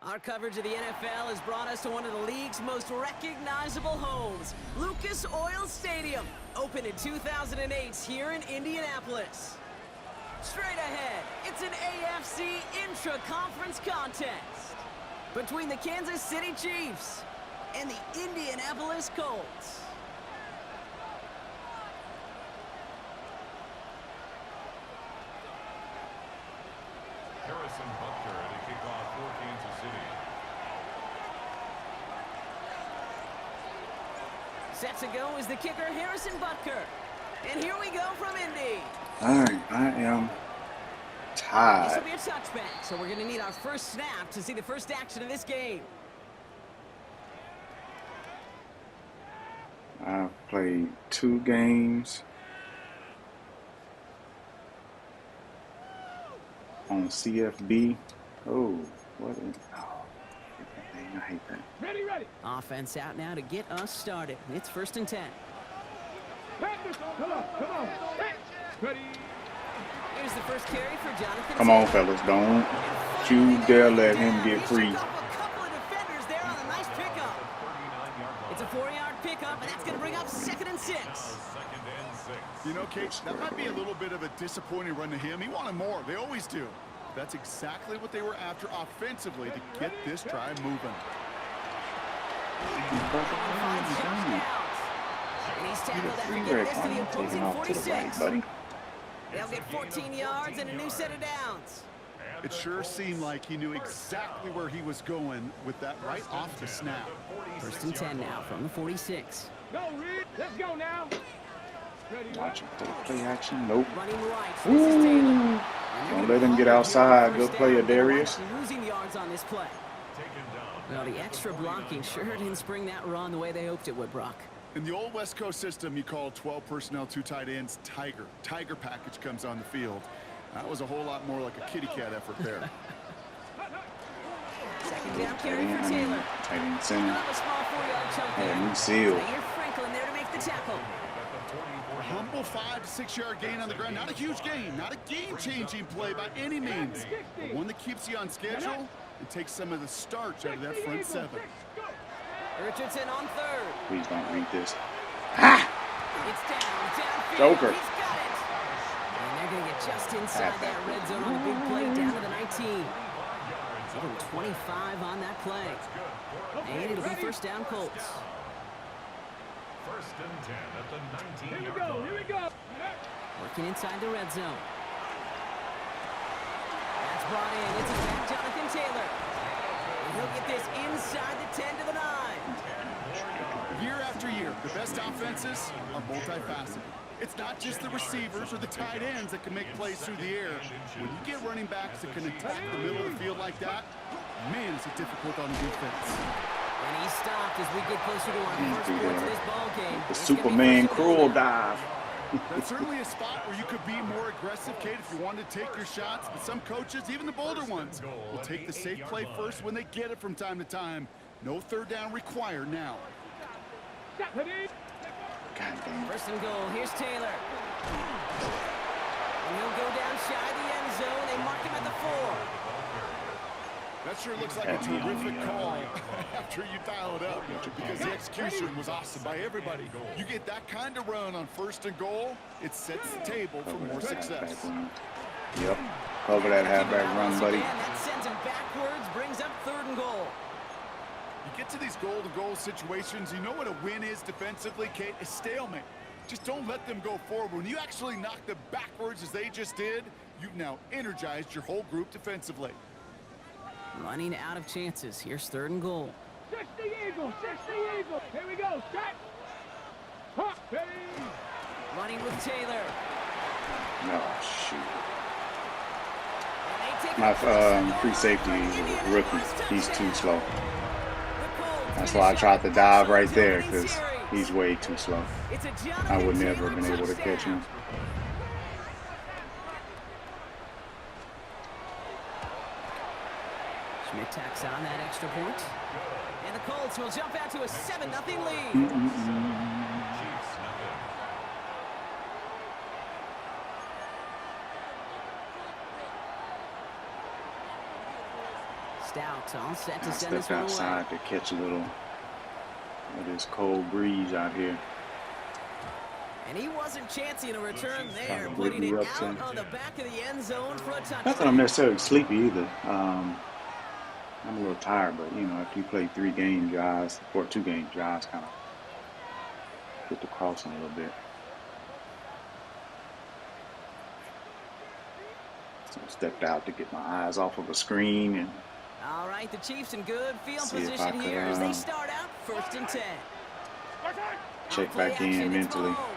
Our coverage of the NFL has brought us to one of the league's most recognizable homes, Lucas Oil Stadium, opened in 2008 here in Indianapolis. Straight ahead, it's an AFC intra-conference contest between the Kansas City Chiefs and the Indianapolis Colts. Harrison Butker at a kickoff for Kansas City. Set to go is the kicker, Harrison Butker. And here we go from Indy. All right, I am This tired. will be a touchback, so we're going to need our first snap to see the first action of this game. I've played 2 games on CFB. Oh, what a... Oh, I hate that. Ready. Offense out now to get us started. It's 1st and 10. Come on. Ready. Here's the first carry for Jonathan. Come on, fellas, don't you dare let him get free. A couple of defenders there on a nice pickup. It's a 4-yard pickup, and that's going to bring up 2nd and 6. You know, Kate, that might be a little bit of a disappointing run to him. He wanted more. They always do. That's exactly what they were after offensively to get this drive moving. And he's tackled after getting this to the opposing 46. They'll get 14 yards and a new set of downs. It sure seemed like he knew exactly where he was going with that right off the snap. 1st and 10 now from the 46. Go, Reed. Let's go now. Ready. Watch him play action. Nope. Running right. This is Taylor. Don't let him get outside. Good player, Darius. Losing yards on this play. Well, the extra blocking sure didn't spring that run the way they hoped it would, Brock. In the old West Coast system, you call 12 personnel, 2 tight ends, Tiger. Tiger package comes on the field. That was a whole lot more like a kitty cat effort there. 2nd down carry for Taylor. Tight end center. A small 4-yard chunk there. New seal. Zaire Franklin there to make the tackle. A humble 5 to 6 yard gain on the ground. Not a huge gain, not a game-changing play by any means, but one that keeps you on schedule and takes some of the starch out of that front 7. Richardson on 3rd. Please don't read this. It's downfield. Joker. He's got it. And they're going to get just inside that red zone on a big play down to the 19. Give him 25 on that play. And it'll be 1st down Colts. 1st and 10 at the 19-yard line. Here we go. Working inside the red zone. That's brought in. It's a back Jonathan Taylor. And he'll get this inside the 10 to the 9. Year after year, the best offenses are multifaceted. It's not just the receivers or the tight ends that can make plays through the air. When you get running backs that can attack the middle of the field like that, man, is it difficult on defense. And he's stopped as we get closer to our first points of this ball game. The Superman cruel dive. That's certainly a spot where you could be more aggressive, Kate, if you wanted to take your shots. But some coaches, even the bolder ones, will take the safe play first when they get it from time to time. No 3rd down required now. God damn. 1st and goal. Here's Taylor. And he'll go down shy of the end zone. They mark him at the 4. That sure looks like a terrific call after you dial it up, because the execution was awesome by everybody. You get that kind of run on 1st and goal, it sets the table for more success. Yep. Cover that halfback run, buddy. That sends him backwards, brings up 3rd and goal. You get to these goal-to-goal situations, you know what a win is defensively, Kate? A stalemate. Just don't let them go forward. When you actually knock them backwards as they just did, you've now energized your whole group defensively. Running out of chances. Here's 3rd and goal. 60 Eagles. Here we go. Strike. Ready. Running with Taylor. No, shoot. And they take My it. free safety is a rookie. He's too slow. The Colts That's why I tried to dive right there, because series. he's way too slow. It's a I would Jonathan never have been Taylor able to catch touchdown. him. Schmidt tacks on that extra point. And the Colts will jump out to a 7-0 lead. Stout all set to I send this stepped one away. outside to catch a little of this cold breeze out here. And he wasn't chancing a return there, Trying to putting wake it me up, out too. on the back of the end zone for a touchdown. Not that I'm necessarily sleepy either. I'm a little tired, but you know, after you play 3 game drives or 2 game drives, kind of get the crossing a little bit. So I stepped out to get my eyes off of a screen and All right, the Chiefs in good field see if I position could here as they start out 1st and 10. check Play back action, in it's mentally. Mahomes.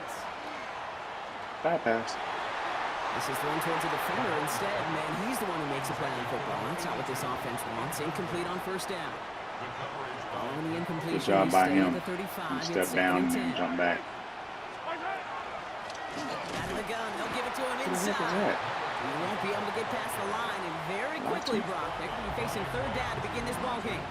Bad pass. This is thrown towards the defender instead, and then he's the one who makes a play on football. That's not what this offense wants. Incomplete on 1st down. Following the incompletion, Good job by stay him. at the 35. He stepped It's down 2nd and 10. jumped back. Out of the gun, they'll give it to him What the heck is inside. that? He won't be able to get past the line, and very quickly, Brock, they're going to be facing 3rd down to begin this ball game.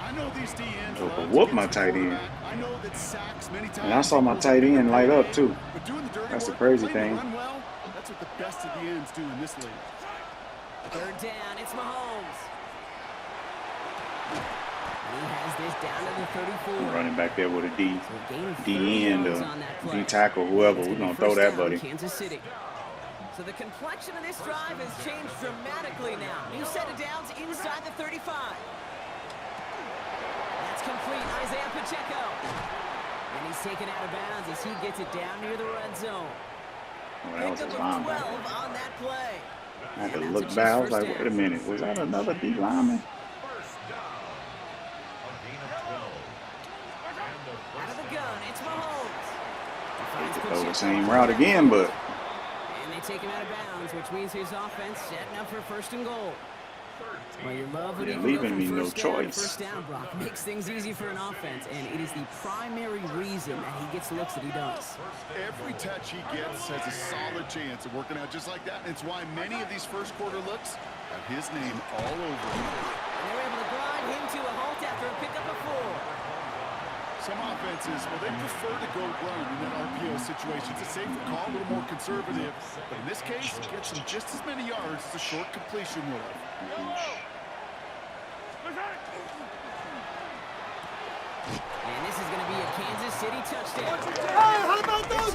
I know these DNs Oh, love but to whoop get my to the tight end. quarterback. I know that sacks many times. And I saw my tight end light up too. But doing the dirty That's the work, crazy playing thing. to run well, that's what the best of the ends do in this league. 3rd down, it's Mahomes. He has this down to the 34. Running back there with a D, So a gain of 30 D end yards or on that D play. tackle, whoever. It's We're gonna gonna be throw 1st that, down, buddy. Kansas City. So the complexion of this drive has changed dramatically now. New set of downs inside the 35. That's complete, Isaiah Pacheco. And he's taken out of bounds as he gets it down near the red zone. Well, that was Pick his up of 12 linebacker. on that play. I had to And look that's a back. I Chiefs was like, first wait a down. minute. Was that another D lineman? First down. A gain of 12. And the Out of first the gun, it's Mahomes. He finds Throw the Pacheco same on route that again, play. but And they take him out of bounds, which means his offense setting up for 1st and goal. Well, you love when They're you can go leaving from me no 1st down to choice. 1st down, Brock. Makes things easy for an offense, and it is the primary reason that he gets the looks that he does. Every touch he gets has a solid chance of working out just like that. And it's why many of these first quarter looks have his name all over them. And they're able to grind him to a halt after a pickup of 4. Some offenses, well, they prefer to go run in an RPO situation. It's a safer call, a little more conservative. But in this case, it gets him just as many yards as a short completion would have. And this is going to be a Kansas City touchdown. How about those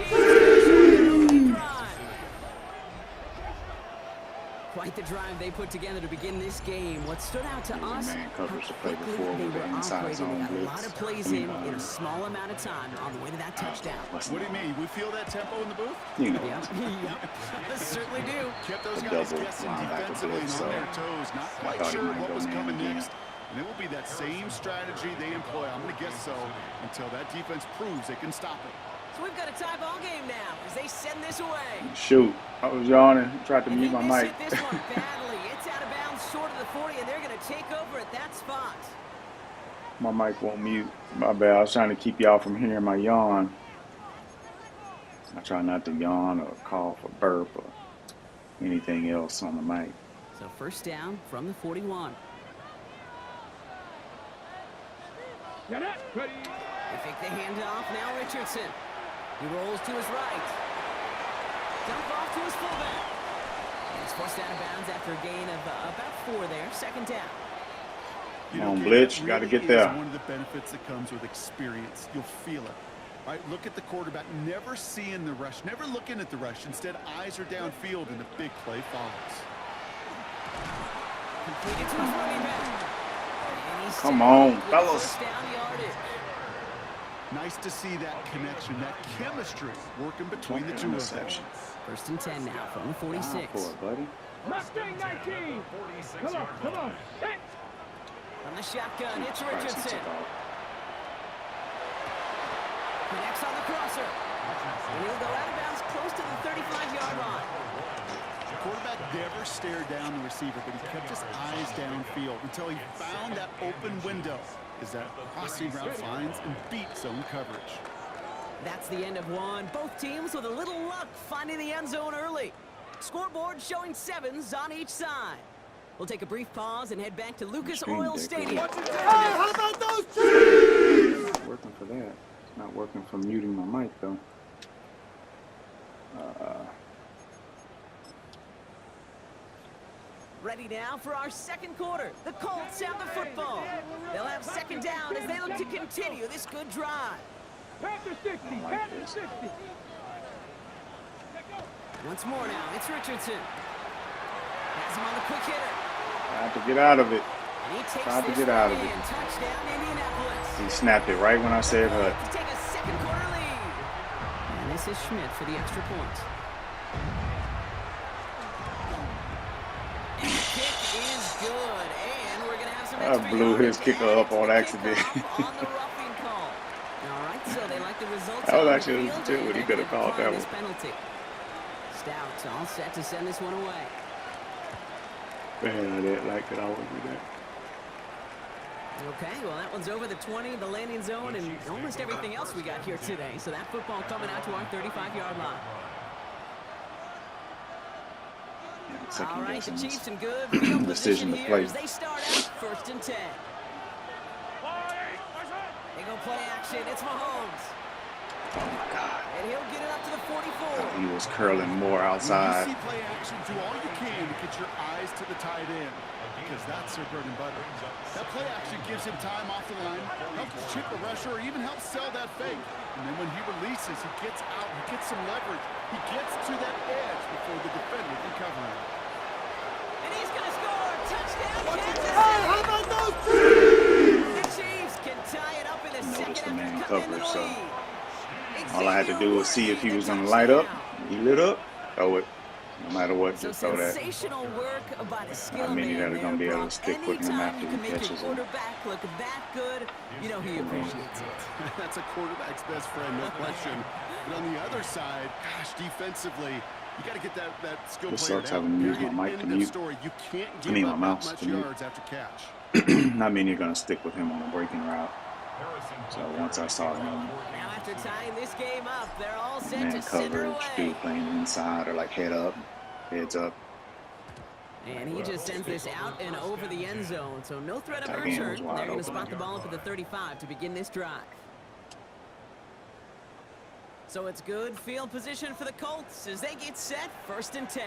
Quite the drive they put together to begin this game. What stood out to us, man how coverage to play quickly before they with were the inside operating. zone They got a blitz. lot of plays in a small amount of time on the way to that touchdown. What do you mean? We feel that tempo in the booth? You know, Yep, yep, certainly do. Kept those A guys double guessing linebacker defensively and blitz, on so their toes. Not I quite thought he sure might what go was man coming again. next. And it will be that same strategy they employ. I'm going to guess so until that defense proves they can stop it. So we've got a tie ball game now as they send this away. shoot. I was yawning. Tried to And mute they my miss mic. it this one badly. It's out of bounds short of the 40, and they're going to take over at that spot. My mic won't mute. My bad. I was trying to keep y'all from hearing my yawn. I try not to yawn or cough or burp or anything else on the mic. So 1st down from the 41. Get it. Ready. They fake the handoff. Now Richardson. He rolls to his right. Dump off to his fullback. And it's forced out of bounds after a gain of about 4 there. 2nd down. Come on, Gabe, Blitz, that you gotta really get there. is one of the benefits that comes with experience. You'll feel it. All right, look at the quarterback, never seeing the rush, never looking at the rush. Instead, eyes are downfield, and the big play follows. Completed to his running back. And he's Come set on, with fellas. 1st down yardage. Nice to see that connection, that chemistry working between the two of them. Interception. 1st and 10 now from the 46. Down for it, buddy. Mustang 19. Come on, come on. Set. From the shotgun, it's Christ, he Richardson. took off. Connects on the crosser. And he'll go out of bounds close to the 35-yard line. The quarterback never stared down the receiver, but he kept his eyes downfield until he found that open window as that crossing route finds and beats zone coverage. That's the end of one. Both teams with a little luck finding the end zone early. Scoreboard showing 7s on each side. We'll take a brief pause and head back to Lucas Screen Oil deck, Stadium. How about those Chiefs? It's working for that. It's not working for muting my mic, though. ready now for our second quarter. The Colts have the football. They'll have second down as they look to continue this good drive. Panther 60, Panther 60. Once more now, it's Richardson. Has him on the quick hitter. Tried to get out of it. And he takes Tried to this get out of one it. in. Touchdown, Indianapolis. He snapped it right when I said hut. To take a second quarter lead. And this is Schmidt for the extra point. And the kick is good. And we're going to have some I extra blew his yardage kicker added up to on the accident. kickoff on the roughing call. All right, so they like the results. That was on the actually field, legit and when he they're could have gonna called apply that this one. penalty. Stout all set to send this one away. Man, that like that always do that. Okay, well, that one's over the 20, the landing zone, and almost everything else we got here today. So that football coming out to our 35-yard line. All right, the Chiefs in good field position here as they start out 1st and 10. They go play action. It's Mahomes. Oh my God. And he'll get it up to the 44. He was curling more When outside. you see play action, do all you can to get your eyes to the tight end, because that's their bread and butter. That play action gives him time off the line, helps chip a rusher, or even helps sell that fake. And then when he releases, he gets out, he gets some leverage. He gets to that edge before the defender can cover him. And he's going to score. Touchdown, Kansas City. How about those two? The Chiefs can tie it up in the second it's the after man cutting into coverage, the so lead. all I had to do was see if he was going to light up. He lit up. Throw it. No matter what, So just throw that. sensational work by the skill How many man that are gonna be there, able to Brock. stick with him Anytime after you he can make your catches him. quarterback look that good, you know he appreciates it. That's a quarterback's best friend, no question. But on the other side, gosh, defensively, you got to get that skill This player sucks down. having to use my Period. mic to End of mute. story. You can't I give mean, my up mouse that much to mute. yards after catch. Not many are going to stick with him on the breaking route. So once I saw him, Now after tying this game up, they're all set man to send her coverage, away. dude playing inside or like head up, heads up. And he just sends this out and over the end zone, so no threat of a Tight end return. was wide They're going to open. spot the ball up at the 35 to begin this drive. So it's good field position for the Colts as they get set 1st and 10.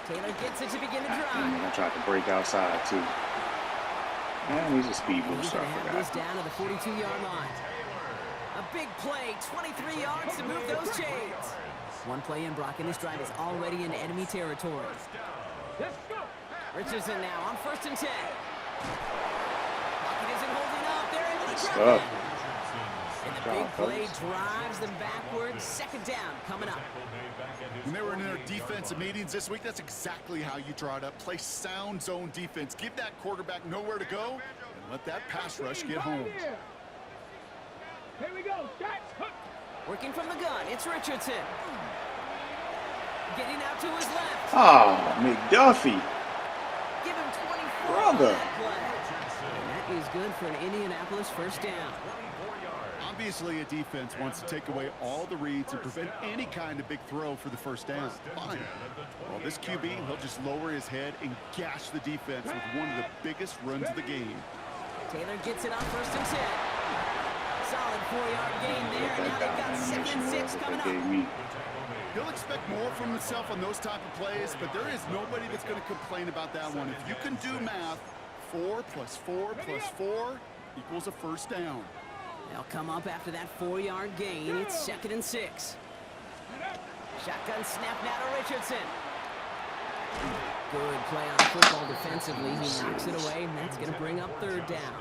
Taylor gets it to begin the And drive. I tried to break outside too. And he's a speed He's booster, going I to have this forgot. down to the 42-yard line. A big play, 23 yards to move those chains. One play in, Brock, and this drive is already in enemy territory. Let's go. Richardson now on 1st and 10. Pocket isn't holding up. They're able to Good drop stuff. it. And the big play drives them backwards. Second down coming up. When they were in their defensive meetings this week, that's exactly how you draw it up. Play sound zone defense. Give that quarterback nowhere to go, and let that pass rush get home. Here we go. That's hook. Working from the gun, it's Richardson. Getting out to his left. Oh, McDuffie. Give him 24 Brother. on that play. And that is good for an Indianapolis first down. Obviously, a defense wants to take away all the reads and prevent any kind of big throw for the first down. Fine. Well, this QB, he'll just lower his head and gash the defense with one of the biggest runs of the game. Taylor gets it on 1st and 10. Solid 4-yard gain there. And now they've got 2nd and 6 coming That gave up. me. He'll expect more from himself on those type of plays, but there is nobody that's going to complain about that one. If you can do math, 4 plus 4 plus 4 equals a first down. They'll come up after that 4-yard gain. It's 2nd and 6. Shotgun snap now to Richardson. Good play on football defensively. He knocks it away, and that's going to bring up 3rd down.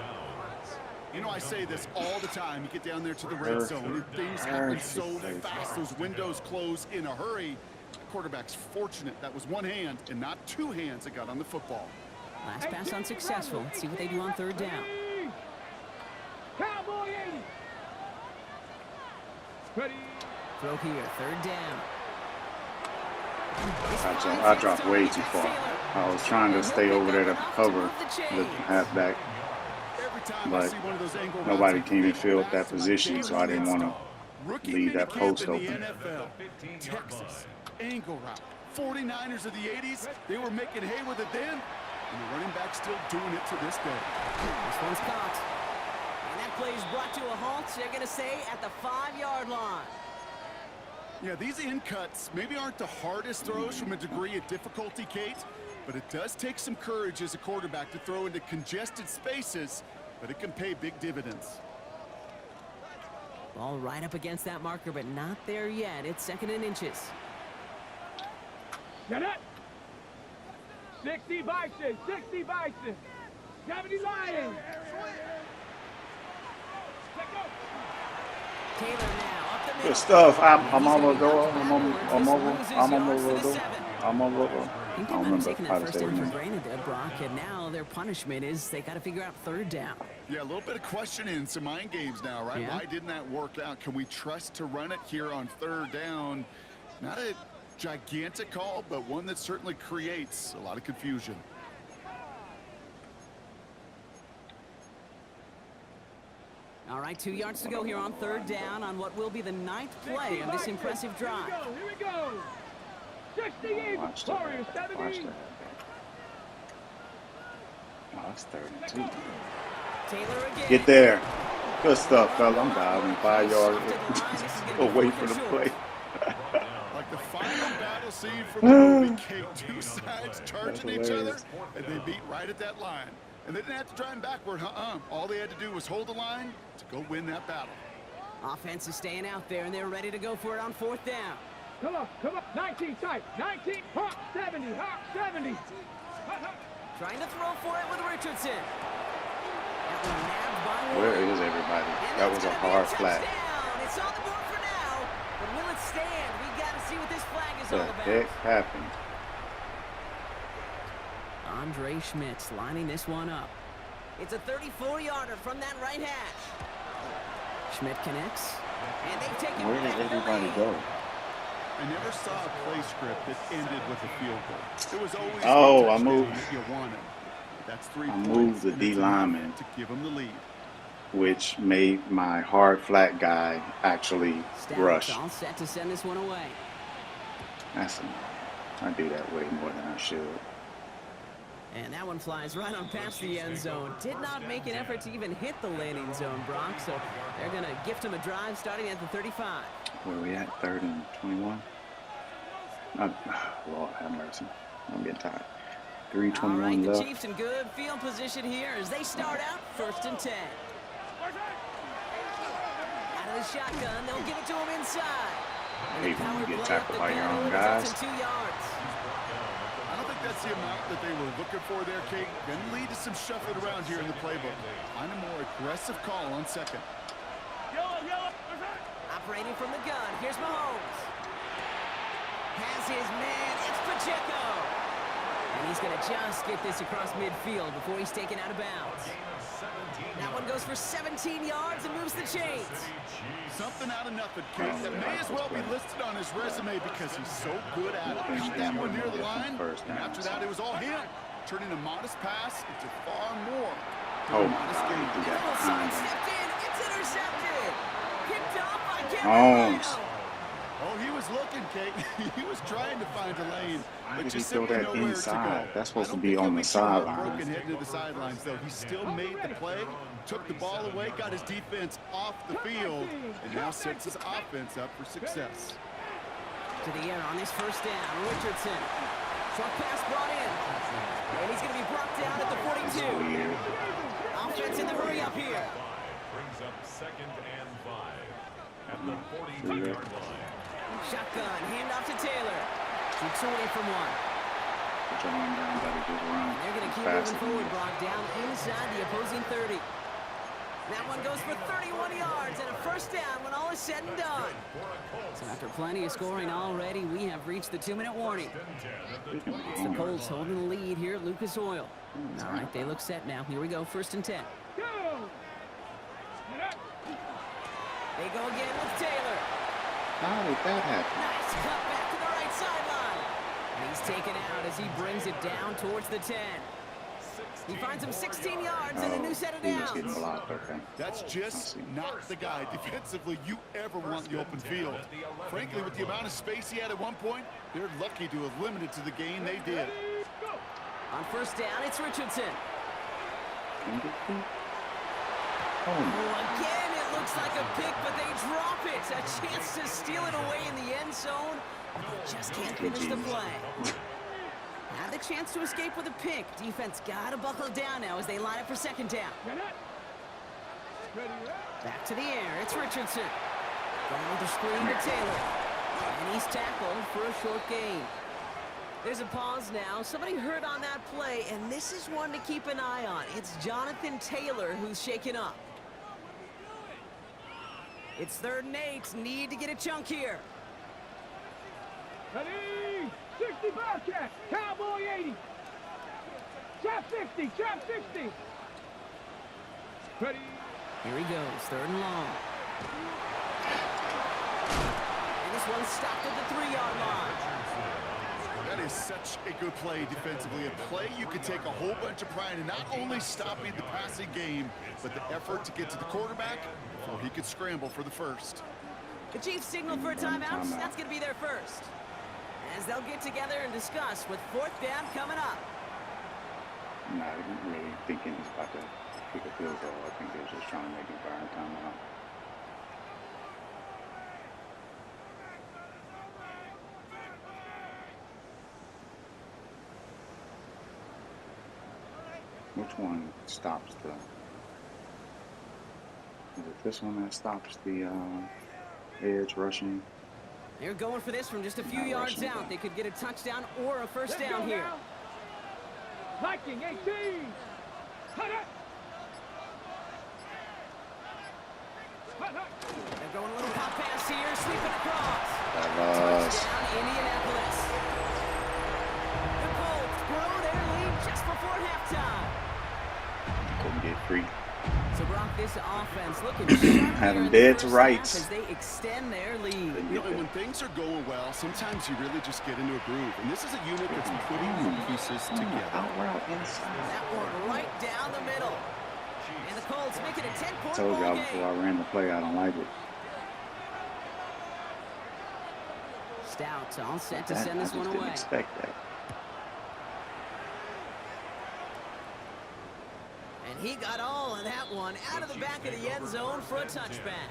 You know, I say this all the time. You get down there to the red zone, and things happen so fast. Those windows close in a hurry. The quarterback's fortunate that was one hand and not 2 hands that got on the football. Last pass unsuccessful. Let's see what they do on 3rd down. Cowboy 80. Ready. Throw here, 3rd down. I dropped way too far. I was trying to stay over there to cover the halfback, Every time I but see one of those angle nobody routes, came and I think filled back that to my position, day so one I didn't want install. Rookie to leave that minicamp post in the open. NFL. Texas, angle route. 49ers of the 80s, they were making hay with it then, and the running back's still doing it to this day. This one's caught. And that play is brought to a halt. They're going to say at the 5-yard line. Yeah, these in cuts maybe aren't the hardest throws from a degree of difficulty, Kate, but it does take some courage as a quarterback to throw into congested spaces, but it can pay big dividends. Ball right up against that marker, but not there yet. It's 2nd and inches. Get it. 60 Bison, 60 Bison. 70 Lions. Let go. Taylor now up the middle. Good stuff. I'm He's over gonna the be door. knocked I'm over. backwards. I'm This over. loses I'm yards over to the door. the 7. I'm over. I I think they don't might have remember taken how that to first say down it. for granted there, Brock, and now their punishment is they got to figure out 3rd down. Yeah, a little bit of questioning, some mind games now, right? Yeah. Why didn't that work out? Can we trust to run it here on 3rd down? Not a gigantic call, but one that certainly creates a lot of confusion. All right, 2 yards to go here on 3rd down on what will be the 9th play of this impressive drive. Here we go. 60 Eagles. Watch that. Warriors, Watch 70. that. Oh, that's 32. Taylor again. Get there. Good stuff, fella. I'm diving 5 yards Off to the line. This is gonna be away 4th from and the short. play. Like the final battle scene from the movie, Kate. 2 sides charging each other, hilarious. and they beat right at that line. And they didn't have to drive backward, All they had to do was hold the line to go win that battle. Offense is staying out there, and they're ready to go for it on 4th down. Come on, come on. 19 tight. 19. Hawk 70. Hawk 70. Trying to throw for it with Richardson. That one nabbed by Where Warren. is everybody? And That that's was a gonna be hard flag. touchdown. It's on the board for now, but will it stand? We got to see what this flag is The all about. heck happened? Andre Schmitz lining this one up. It's a 34-yarder from that right hash. Schmidt connects, and they've taken Where did back the everybody lead. go? I never saw a play script that ended with a field goal. It was always Oh, the I touchdown moved. that you wanted. That's 3 I points. moved the and D it's enough lineman. to give them the lead. Which made my hard flat guy actually rush. Stats all set to send this one away. I do that way more than I should. And that one flies right on past the end zone. Did not make an effort to even hit the landing zone, Brock. So they're going to gift him a drive starting at the 35. Where are we at? 3rd and 21? Lord have mercy. I'm getting tired. All right, 3:21 the left. Chiefs in good field position here as they start out 1st and 10. Out of the shotgun, they'll give it to him inside. And Hate the when you power get play tackled up by the your middle own results guys. in 2 yards. I don't think that's the amount that they were looking for there, Kate. Going to lead to some shuffling around here in the playbook. Find a more aggressive call on 2nd. Operating from the gun, here's Mahomes. Has his man, it's Pacheco. And he's going to just get this across midfield before he's taken out of bounds. That one goes for 17 yards and moves the chains. Something out of nothing, Kate. That may as well be listed on his resume because he's so good at it. Got that one near the line, and after that, it was all him. Turning a modest pass into far more than Oh, a modest game. he got Little behind him. sidestepped in, it's intercepted. Picked off by Holmes. Carolina. Oh, he was looking, Kate. He was trying to find a lane, Why but did he just throw simply that nowhere to inside? go. That's supposed I to don't be think on he'll the too heartbroken sidelines. heading to the sidelines, though. He still made the play, took the ball away, got his defense off the field, and now sets his offense up for success. To the air on this 1st down, Richardson. Short pass brought in. And he's going to be brought down at the 42. Weird. Offense in the hurry up here. Brings up 2nd and 5 at the 42-yard line. Shotgun, handoff to Taylor. Shoots away from one. Put your arm down, buddy. Just run. And they're going to keep Faster moving than forward, this. Brock, down inside the opposing 30. That one goes for 31 yards and a 1st down when all is said and done. So after plenty of scoring already, we have reached the 2-minute warning. It's the Colts holding the lead here at Lucas Oil. All right, they look set now. Here we go, 1st and 10. Go. They go again with Taylor. How did that happen? Nice cut back to the right sideline. And he's taken out as he brings it down towards the 10. He finds him 16 yards and a new set of He was getting downs. blocked, okay. That's just not the guy defensively you ever want in the open field. Frankly, with the amount of space he had at one point, they're lucky to have limited to the gain they did. On 1st down, it's Richardson. Oh, Oh, again, it looks like a pick, but they drop it. A chance to steal it away in the end end zone, but they just can't finish the play. Had the chance to escape with a pick. Defense got to buckle down now as they line up for second down. Back to the air. It's Richardson. Going with the screen to Taylor. And he's tackled for a short gain. There's a pause now. Somebody hurt on that play, and this is one to keep an eye on. It's Jonathan Taylor who's shaken up. It's 3rd and 8. Need to get a chunk here. Ready? 65 check. Cowboy 80. Chop 60. Chop 60. Ready? Here he goes. 3rd and long. And this one's stopped at the 3-yard line. That is such a good play defensively. A play you could take a whole bunch of pride in not only stopping the passing game, but the effort to get to the quarterback before he could scramble for the first. The Chiefs signal for a timeout. That's going to be their first. As they'll get together and discuss with 4th down coming up. I'm not even really thinking he's about to kick a field goal. I think they're just trying to make him burn a timeout. Which one stops the... Is it this one that stops the edge rushing? They're going for this from just a few yards out. They could get a touchdown or a first down here. Viking 18. Hut it. They're going a little pop pass here, sweeping across. Touchdown, Indianapolis. The Colts grow their lead just before halftime. Couldn't get free. So Brock, this offense looking Had them dead to rights. as they extend their lead. You know, and when things are going well, sometimes you really just get into a groove. And this is a unit that's putting the pieces together. Out route inside. That one right down the middle. And the Colts make it a 10-point I told ball y'all game. before I ran the play, I don't like it. Stout all set to That, send I this just one didn't away. expect that. And he got all of that one out of the back of the end zone for a touchback.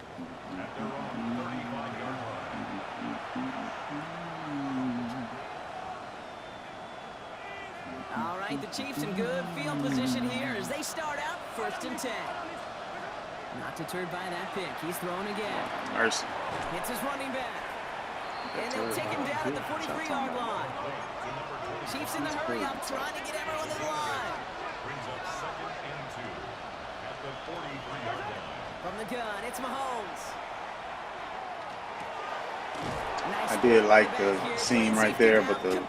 All right, the Chiefs in good field position here as they start out 1st and 10. Not deterred by that pick. He's throwing again. Mercy. Hits his running back. And they'll take him down at the 43-yard line. Chiefs in the hurry up, trying to get everyone to the line. Brings up 2nd and 2 at the 43-yard line. From the gun, it's Mahomes. I did like the seam right there, but the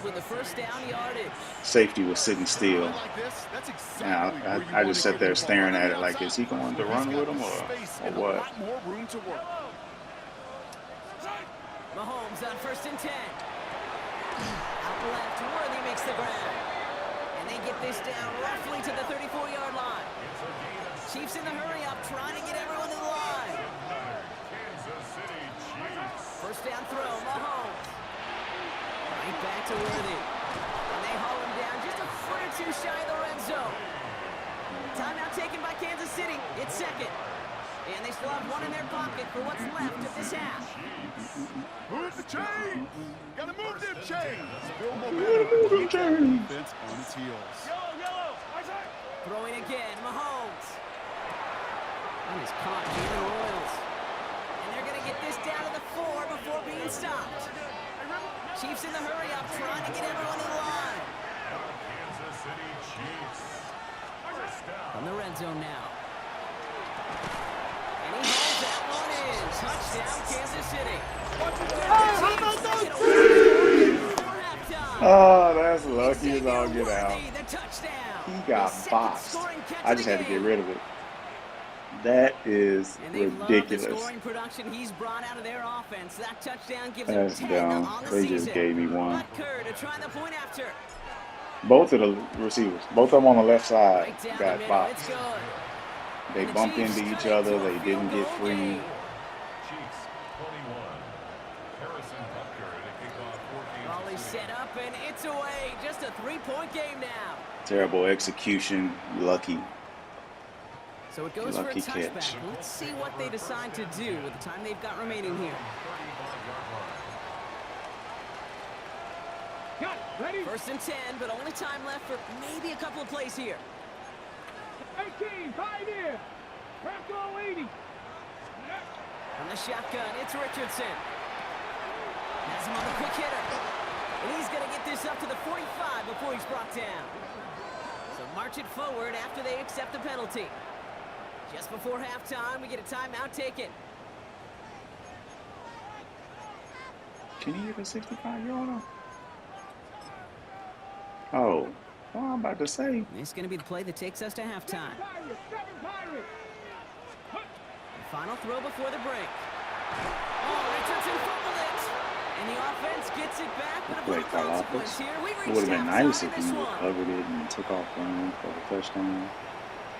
with the first down yardage. safety was sitting still. Like this, that's exactly Now, where you I wanna just sat get there the staring ball at it on like, the is he going to outside. run He's with got him space or and a what? lot more room to work. Mahomes on 1st and 10. Out left, Worthy makes the grab. And they get this down roughly to the 34-yard line. Chiefs in the hurry up, trying to get everyone to the line. Kansas City Chiefs. First down throw, Mahomes. Right back to Worthy. And they haul him down just a foot or two shy of the red zone. Timeout taken by Kansas City. It's 2nd. And they still have one in their pocket for what's left of this half. Move the chains! Gotta move them chains! Build momentum. Keep that defense on its heels. Throwing again, Mahomes. And he's caught Jalen Royals. And they're going to get this down to the 4 before being stopped. Chiefs in the hurry up, trying to get everyone in line. Kansas City Chiefs. First down. From the red zone now. And he holds that one in. Touchdown, Kansas City. Oh, that's lucky as all get out. The touchdown. He got boxed. I just had to get rid of it. That is ridiculous. The scoring production he's brought out of their offense. That touchdown gives That's them 10 dumb. on the They season. just gave me one. Butker to try the point after. Both of the receivers, both of them on the left side, Right down the got middle. It's boxed. good. They And the bumped Chiefs into each turn other. into a They didn't field get goal free. game. Chiefs 21. Harrison Butker to kick off for Ball is Kansas City. set up and it's away. Just a 3-point game now. Terrible execution. Lucky. So it goes for a Lucky touchback. catch. Let's see what they decide to do with the time they've got remaining here. Got it. Ready? 1st and 10, but only time left for maybe a couple of plays here. 18, 5 here. Crack all 80. From the shotgun, it's Richardson. Has him on the quick hitter. And he's going to get this up to the 45 before he's brought down. So march it forward after they accept the penalty. Just before halftime, we get a timeout taken. Can he get a 65-yarder? Oh, well, I'm about to say. This is going to be the play that takes us to halftime. The final throw before the break. Oh, Richardson fumbled it. And the offense gets it back with a Great little call consequence offense. here. We It reached would have been halftime nice in if this he one. recovered it and took off running for the touchdown.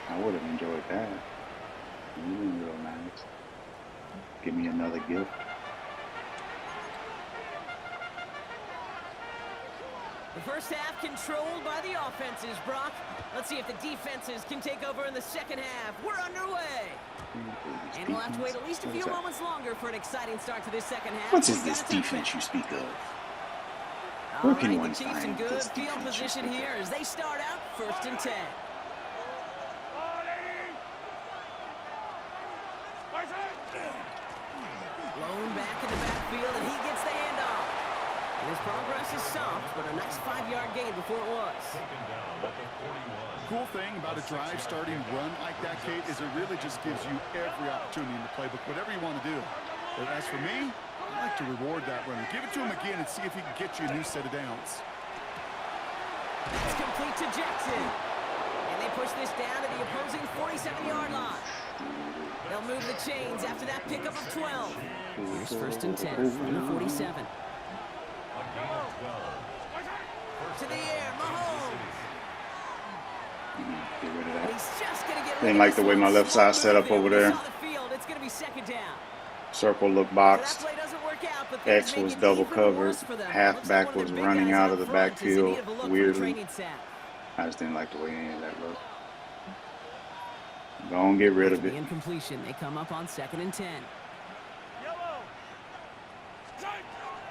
I would have enjoyed that. It would have been real nice. Give me another gift. The first half controlled by the offenses, Brock. Let's see if the defenses can take over in the second half. We're underway. And we'll have to wait at least a few moments longer for an exciting start to this second half. What is We've this got a touchback. defense you speak of? All Where can right, one the Chiefs in find good this field defense you position speak here of? as they start out 1st and 10. Blown back in the backfield, and he gets the handoff. And his progress is soft, but a nice 5-yard gain before it was. Cool thing about a drive starting run like that, Kate, is it really just gives you every opportunity in the playbook, whatever you want to do. But as for me, I like to reward that runner. Give it to him again and see if he can get you a new set of downs. That's complete to Jackson. And they push this down to the opposing 47-yard line. They'll move the chains after that pickup of 12. Here's 1st and 10 from the 47. To the air, Mahomes. Get rid of And that. he's just going to get Didn't like the way my left side set up over there. It's going to be 2nd down. Circle look So that boxed. play doesn't work out, but things X make was it double even covered. worse for them. Looks like Halfback one of was their big running guys out out of the front is in need backfield of a look for a weirdly. training staff. I just didn't like the way any of that looked. Go on, get rid of The it. incompletion, they come up on 2nd and 10.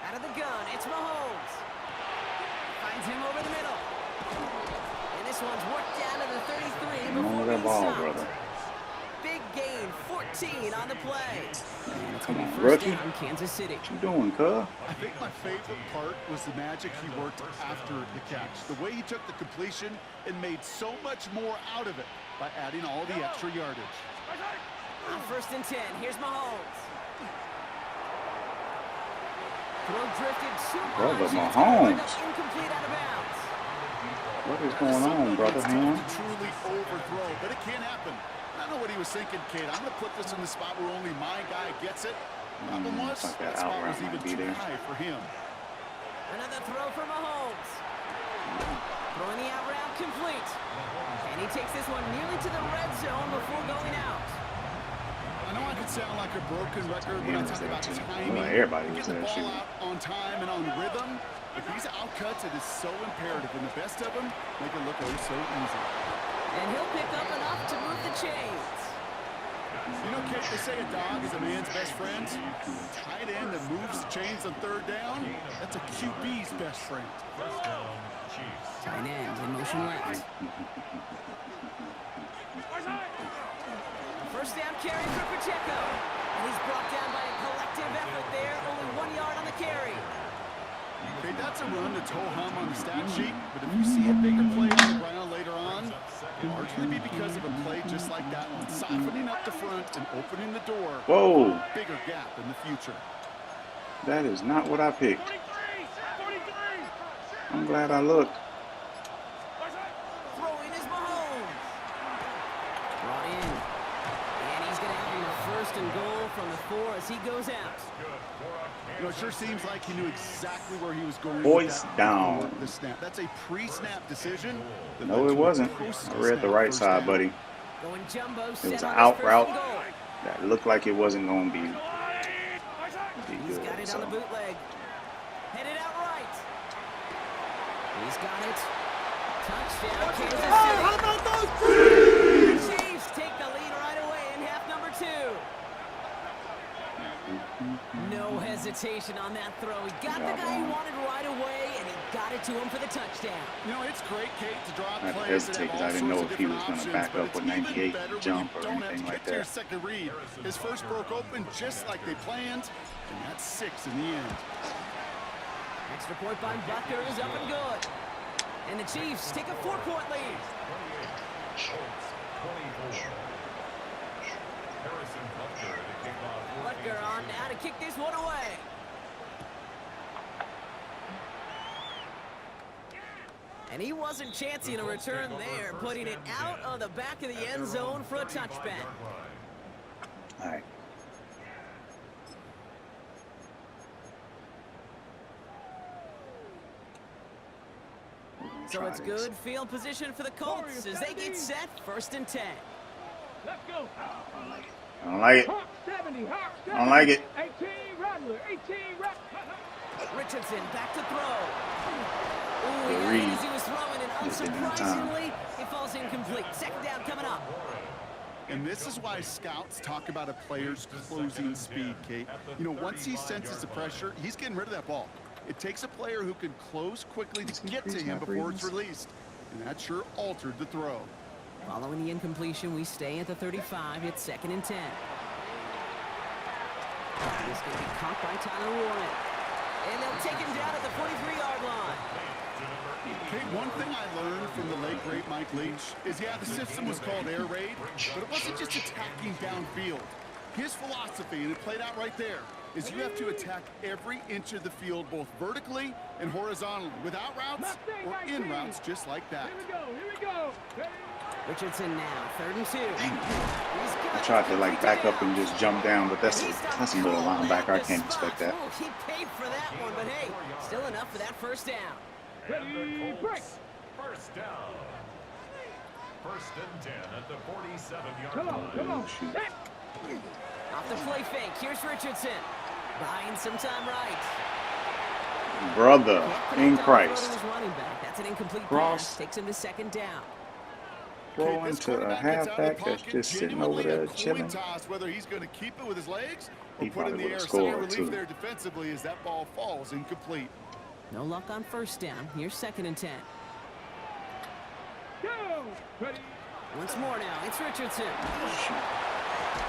Out of the gun, it's Mahomes. Finds him over the middle. And this one's worked down to the 33 Come on before with that being ball, stopped. brother. Big gain, 14 on the play. And it's Come going to on, be 1st rookie. down, Kansas City. What you doing, cuz? I think my favorite part was the magic he worked after the catch. The way he took the completion and made so much more out of it by adding all the extra yardage. On 1st and 10, here's Mahomes. Throw drifted too Brother much. Mahomes. Incomplete out of bounds. What is going on, brother? It's Ham? tough to truly overthrow, but it can happen. I don't know what he was thinking, Kate. I'm going to put this in the spot where only my guy gets it. Problem was, looks like that that spot outright was even might be too there. high for him. Another throw for Mahomes. Throwing the out route complete. And he takes this one nearly to the red zone before going out. I know I could sound like a broken record when I talk about timing. Well, everybody was Getting the there ball shooting. out on time and on rhythm. But these outcuts, it is so imperative. And the best of them make it look oh so easy. And he'll pick up enough to move the chains. You know, Kate, they say a dog is a man's best friend. Tight end that moves the chains on 3rd down, that's a QB's best friend. Tight end in motion left. 1st down carry for Pacheco. And he's brought down by a collective effort there. Only 1 yard on the carry. Okay, that's a run to toe-hum on the stat sheet, but if you see a bigger play on the ground later on, it'll largely be because of a play just like that one, softening up the front and opening the door. Whoa. For a bigger gap in the future. That is not what I picked. I'm glad I looked. Throwing is Mahomes. Brought in. And he's going to have him a 1st and goal from the 4 as he goes out. You know, it sure seems like he knew exactly where he was going. Voice with that down. before the snap. That's a pre-snap decision. that No, led it to a wasn't. post-snap I read the right first side, down. buddy. Going jumbo, It was set an on his out 1st route and goal. that looked like it wasn't going to be He's got good. it on the So, bootleg. Headed out right. He's got it. Touchdown, Kansas City. The Chiefs take the lead No hesitation on that throw. He got the guy he wanted right away, and he got it to him for the touchdown. You know, it's great, Kate, to draw I had to plays that hesitate have because I all didn't know sorts if of he was different going to options, back but up it's with even 98 better when jump you or don't have anything to like get to your that. second read. His first broke open just like they planned, and that's 6 in the end. Extra point by Butker is up and good. And the Chiefs take a 4-point lead. Butker on now to kick this one away. And he wasn't chancing a return there, putting it out on the back of the end zone for a touchback. All right. So it's good field position for the Colts as they get set 1st and 10. Let's go. I don't like it. Hawk 70, Hawk 70. I don't like it. 18 Rattler, 18 Rattler. Richardson back to throw. Ooh, he Good got read. hit as he was throwing, and Just didn't have time. unsurprisingly, it falls incomplete. 2nd down coming up. And this is why scouts talk about a player's closing speed, Kate. You know, once he senses the pressure, he's getting rid of that ball. It takes a player who can close quickly to get to him before it's released. And that sure altered the throw. Following the incompletion, we stay at the 35. It's 2nd and 10. He's going to be caught by Tyler Warren. And they'll take him down at the 43-yard line. Kate, one thing I learned from the late, great Mike Leach is, yeah, the system was called air raid, but it wasn't just attacking downfield. His philosophy, and it played out right there, is you have to attack every inch of the field, both vertically and horizontally, without routes or in routes just like that. Here we go. Richardson now, 3rd and 2. I tried to like back up and just jump down, but that's a middle linebacker. I can't expect that. He paid for that one, but hey, still enough for that 1st down. Ready, break. 1st down. 1st and 10 at the 47-yard Come on, line. come on. Shoot. Hit. Off the play fake, here's Richardson. Buying some time right. Brother in Down Christ. the throw to his running back. That's an incomplete Cross. pass. Takes him to 2nd down. Throw into a halfback that's just sitting over there chilling. Toss whether he's going to keep it with his legs or He put in probably the air. would've Some scored, relief too. there defensively as that ball falls incomplete. No luck on 1st down. Here's 2nd and 10. Go. Ready. Once more now, it's Richardson.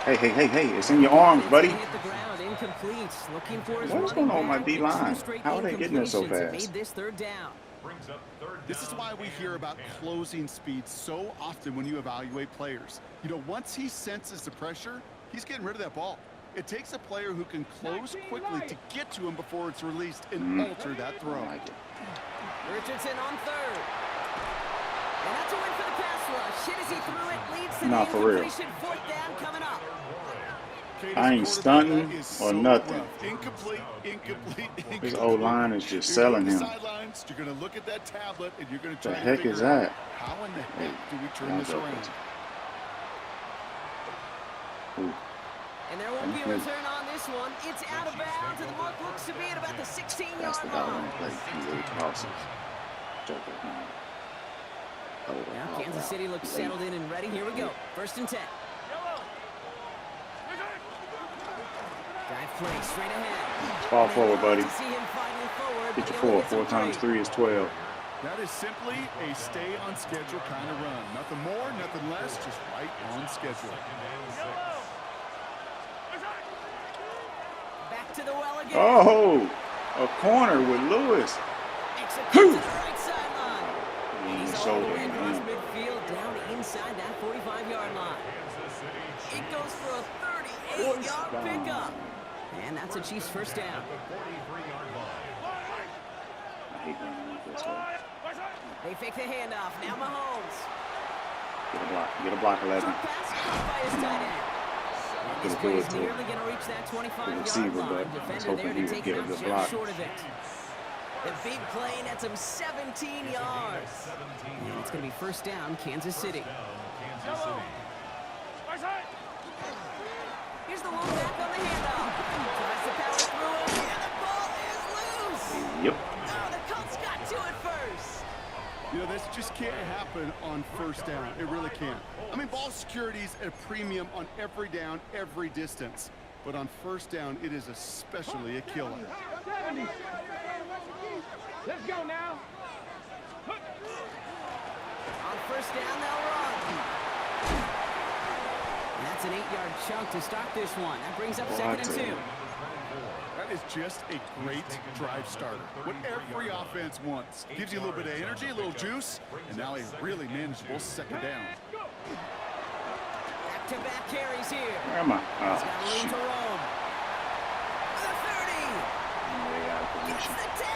Hey, it's in your arms, buddy. Hit the ground, incomplete. Looking for his What's running going on with my back. D-line? 2 straight How are they getting there so incompletions. It fast? made this 3rd down. Brings up 3rd down. This is why we hear about closing speed so often when you evaluate players. You know, once he senses the pressure, he's getting rid of that ball. It takes a player who can close quickly to get to him before it's released and alter that throw. Richardson on 3rd. And that's a win for the pass rush. Hit as he threw it, leads to Nah, the for real. incompletion. 4th down coming up. I ain't stunting or nothing. Incomplete. His O-line is just selling him. Sidelines, you're going to look at that tablet and you're going to The try heck to figure is out that? how in the heck do we turn this around? Ooh. And there won't be a return on this one. It's out of bounds, and the mark looks to be at about the That's 16-yard the line. play. He really tosses. Now Kansas City looks settled in and ready. Here we go. 1st and 10. Dive play straight ahead. Fall forward, buddy. To see him fighting forward, Get but your he only 4. gets 4 a times three. 3 is 12. That is simply a stay on schedule kind of run. Nothing more, nothing less, just right on schedule. Back to the well again. Oh, a corner with Lewis. Executes to the right sideline. He ain't He's all sold the way it, across man. midfield down inside that 45-yard line. It goes for a 38-yard pickup. And that's a Chiefs 1st down. I hate running like this. Way. They fake the handoff. Now Mahomes. Get a block, 11. Short pass caught by his tight end. And this play is nearly going to reach that 25-yard receiver, line. but I was Defender hoping there he to would take get it a out good just block. short of it. The big play nets him 17 yards. And it's going to be 1st down, Kansas City. Here's the one back on the handoff. Tries to power through it, and the ball is loose. Yep. Oh, the Colts got to it first. You know, this just can't happen on 1st down. It really can't. I mean, ball security is a premium on every down, every distance. but on first down, it is especially a killer. 70. Let's go now. On first down, they'll run. And that's an 8-yard chunk to start this one. That brings up 2nd and 2. That is just a great drive starter. What every offense wants. Gives you a little bit of energy, a little juice, and now a really manageable 2nd down. Back-to-back carries here. Where am I? He's got room shoot. to roam. The 30. Way out of Gets position. the 10.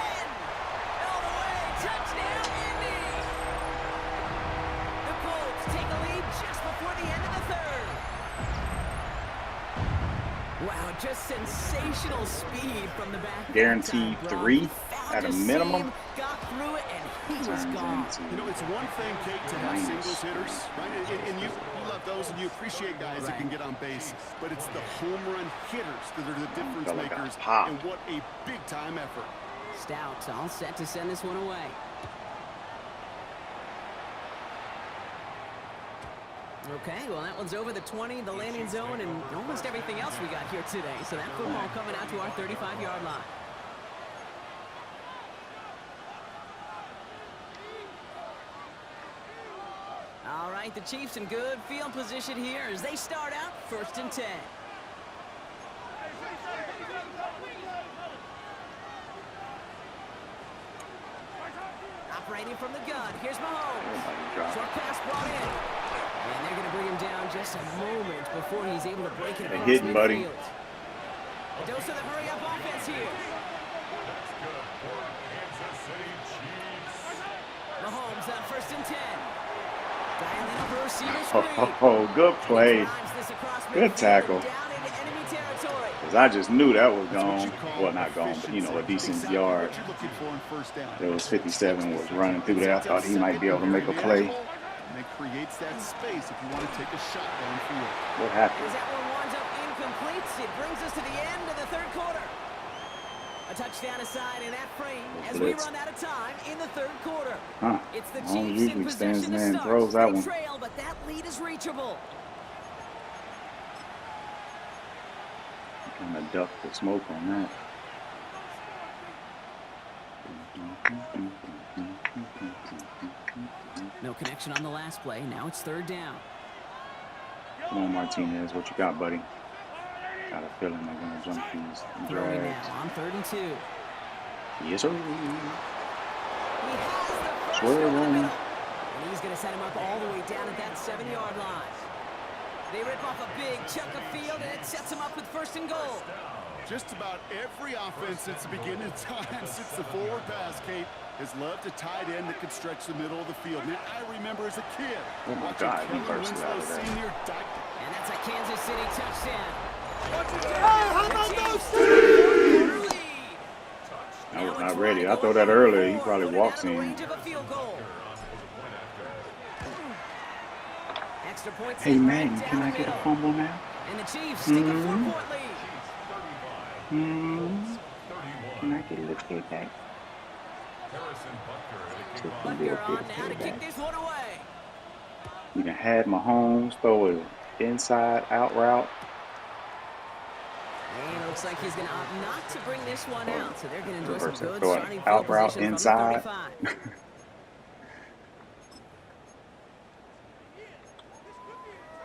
All the way. Touchdown, Indy. The Colts take a lead just before the end of the 3rd. Wow, just sensational speed from the back. Guaranteed 3 at a minimum. Got through it, and he was Turns gone. into You know, it's one thing, Kate, to have singles hitters, right? And you love those, and you appreciate guys that can get on base. But it's the home run hitters that are the difference Felt like a makers, pop. and what a big-time effort. Stout all set to send this one away. Okay, well, that one's over the 20, the landing zone, and almost everything else we got here today. So that football coming out to our 35-yard line. All right, the Chiefs in good field position here as they start out 1st and 10. Operating from the gun, here's Mahomes. Short pass brought in. And they're going to bring him down just a moment before he's able to break it across hitting, buddy. midfield. A dose of the hurry-up offense here. Mahomes on 1st and 10. Dialing up a receiver screen. Oh, good play. Drives this across Good midfield tackle. down into enemy territory. Because I just knew that was That's what gone. you call Well, not gone, but, you know, a decent efficiency. yard. What you're looking for on first down. There was 57 was running through there. I thought he might be able to make a play. And it creates that space if you want to take a shot downfield. What happened? As that one winds up incomplete, it brings us to the end of the 3rd quarter. A touchdown aside in that frame as we run out of time in the 3rd quarter. Huh. It's the Mahomes Chiefs usually in stands possession there to and start. throws that They one. trail, but that lead is reachable. Kind of duck the smoke on that. No connection on the last play. Now it's 3rd down. Come on, Martinez. What you got, buddy? Got a feeling they're going to jump these Throwing drags. now on 3rd and 2. Yes, sir. He has the first Swear over the on. middle. And he's going to set him up all the way down at that 7-yard line. They rip off a big chunk of field, and it sets him up with 1st and goal. Just about every offense since the beginning of time, since the forward pass, Kate, has loved a tight end that could stretch the middle of the field. Man, I remember as a kid Oh, my watching God, he Kellen bursted Winslow out of that. Sr. dive. And that's a Kansas City touchdown. How about those Lead. I was not ready. I thought that earlier. He probably walks in. Range of a field goal. Extra points Hey, in man, right can down I the get a middle. fumble now? And the Chiefs take a 4-point lead. Can I get a little payback? Butker on now to kick this one away. You done had Mahomes throw an inside out route. And it looks like he's going to opt not to bring this one out. So they're going to enjoy some Reverse it, good throw an starting out field route position inside. from the 35.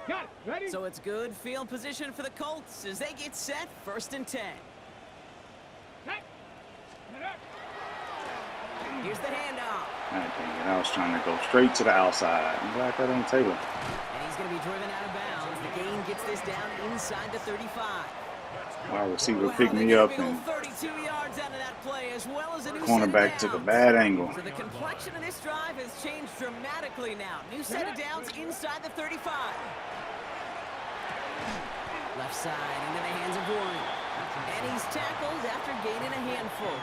Got it. Ready? So it's good field position for the Colts as they get set 1st and 10. Hey. Here's the handoff. God dang it, I was trying to go straight to the outside. I'm glad that ain't Taylor. And he's going to be driven out of bounds. The gain gets this down inside the 35. My receiver Wow, picked they me get a up big old and 32 yards out of that play, as well as a new cornerback set took of a downs. bad angle. So the complexion of this drive has changed dramatically now. New set of downs inside the 35. Left side into the hands of Warren. And he's tackled after gaining a handful.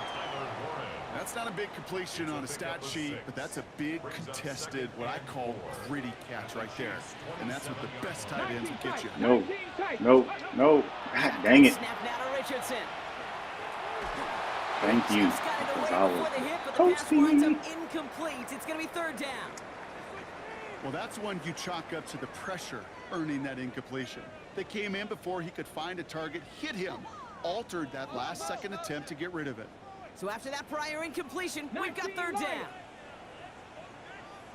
That's not a big completion on a stat sheet, but that's a big contested, what I call gritty catch right there. And that's what the best tight ends will get you. No, no, no. God dang it. Snap now to Richardson. Thank you. Chiefs got it away Because I before was the hit, but the pass winds toasty. up incomplete. It's going to be 3rd down. Well, that's one you chalk up to the pressure earning that incompletion. They came in before he could find a target, hit him, altered that last-second attempt to get rid of it. So after that prior incompletion, we've got third down.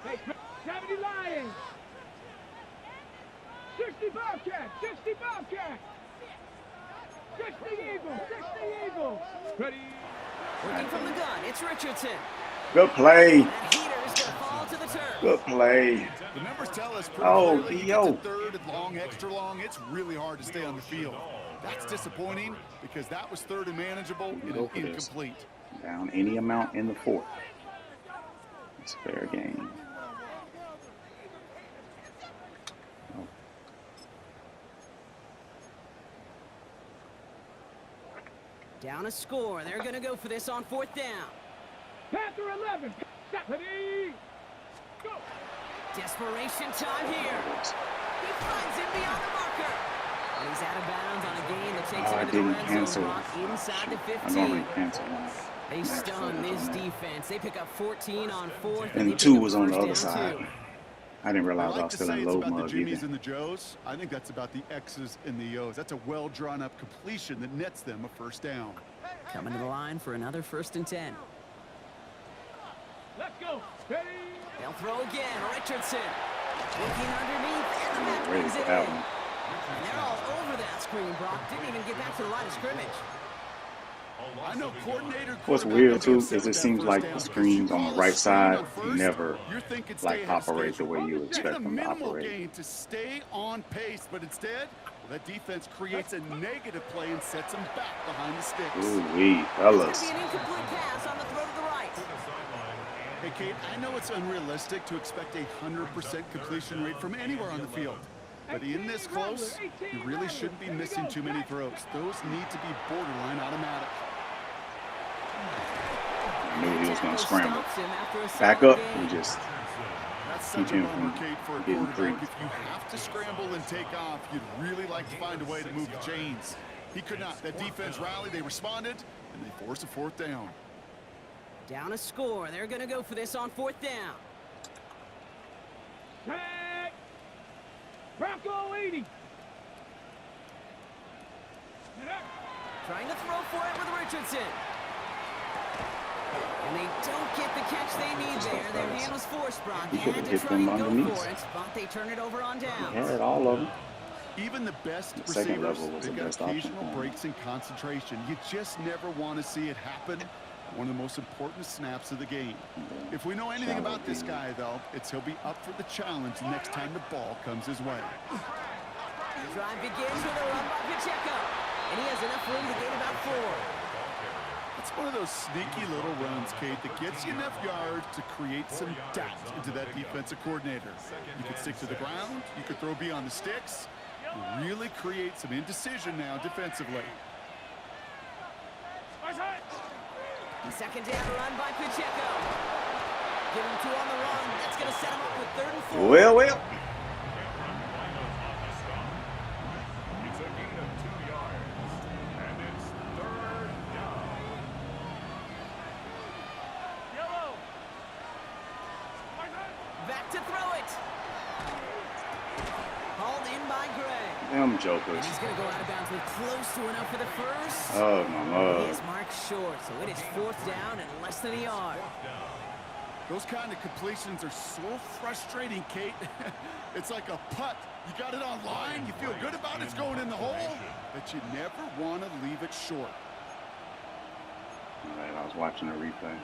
Hey, 70 Lions. 60 Bobcats. 60 Bobcats. 60 Eagles. 60 Eagles. Ready. Working from the gun, it's Richardson. Good play. That heater is going to fall to the turf. Good play. The numbers tell us pretty Oh, clearly, yo. you get to third and long, extra long, it's really hard to stay on the field. That's disappointing because that was third and manageable and Go for this. incomplete. Down any amount in the fourth. It's fair game. Oh. Down a score. They're going to go for this on fourth down. Panther 11. Stop. Ready. Go. Desperation time here. He finds him beyond the marker. And he's out of bounds on a gain that takes Oh, I him into the didn't red cancel. zone block inside the I 15. normally cancel one. They stun this defense. They pick up 14 on fourth. And they two pick up was on the first other down, side. too. I didn't I realize I like was to still say in it's low about the mug Jimmies either. and the Joes. I think that's about the X's and the O's. That's a well-drawn-up completion that nets them a first down. Coming to the line for another 1st and 10. Let's go. Ready. They'll throw again. Richardson looking underneath, and the back Ready brings for it that in. one. And they're all over that screen, Brock. Didn't even get back to the line of scrimmage. I know coordinator. What's weird too is it seems like the screens on the right side never like operate the way you expect them to operate. Gain to stay on pace, but instead, that defense creates a negative play and sets them back behind the sticks. Ooh wee, fellas. It's going to be an incomplete pass on the throw to the right. Hey, Kate, I know it's unrealistic to expect a 100% completion rate from anywhere on the field. But in this close, you really shouldn't be missing too many throws. Those need to be borderline automatic. I knew he was going to scramble. Stops him after a Back solid up gain. and just That's keep such a him bummer, from Kate, for a getting free. quarterback. If you have to scramble and take off, you'd really like to find a way to move the chains. He could not. That defense rallied, they responded, and they forced a fourth down. Down a score. They're going to go for this on fourth down. Tag. Bronco 80. Trying to throw for it with Richardson. And they don't get the catch they need there. Their hand was forced, Brock. He They could had have to hit try them and go underneath. for it, but they turn it over on he downs. had all of them. Even the best The second receivers, level was they've the got best option occasional for him. breaks in concentration. You just never want to see it happen. One of the most important snaps of the game. If we know anything Shallow about this game. guy, though, it's he'll be up for the challenge next time the ball comes his way. The drive begins with a run by Pacheco. And he has enough room to gain about 4. It's one of those sneaky little runs, Kate, that gets you enough yards to create some doubt into that defensive coordinator. You could stick to the ground. You could throw beyond the sticks. You really create some indecision now defensively. The second down run by Pacheco. Give him 2 on the run. That's going to set him up with 3rd and 4. Well, well. It's a gain of 2 yards, and it's 3rd down. Back to throw it. Hauled in by Gray. Them And jokers. he's going to go out of bounds with close to enough for the first. Oh my He mug. is marked short, so it is 4th down and less than a yard. Those kind of completions are so frustrating, Kate. It's like a putt. You got it on line, you feel good about it's going in the hole, but you never want to leave it short. All right, I was watching the replay.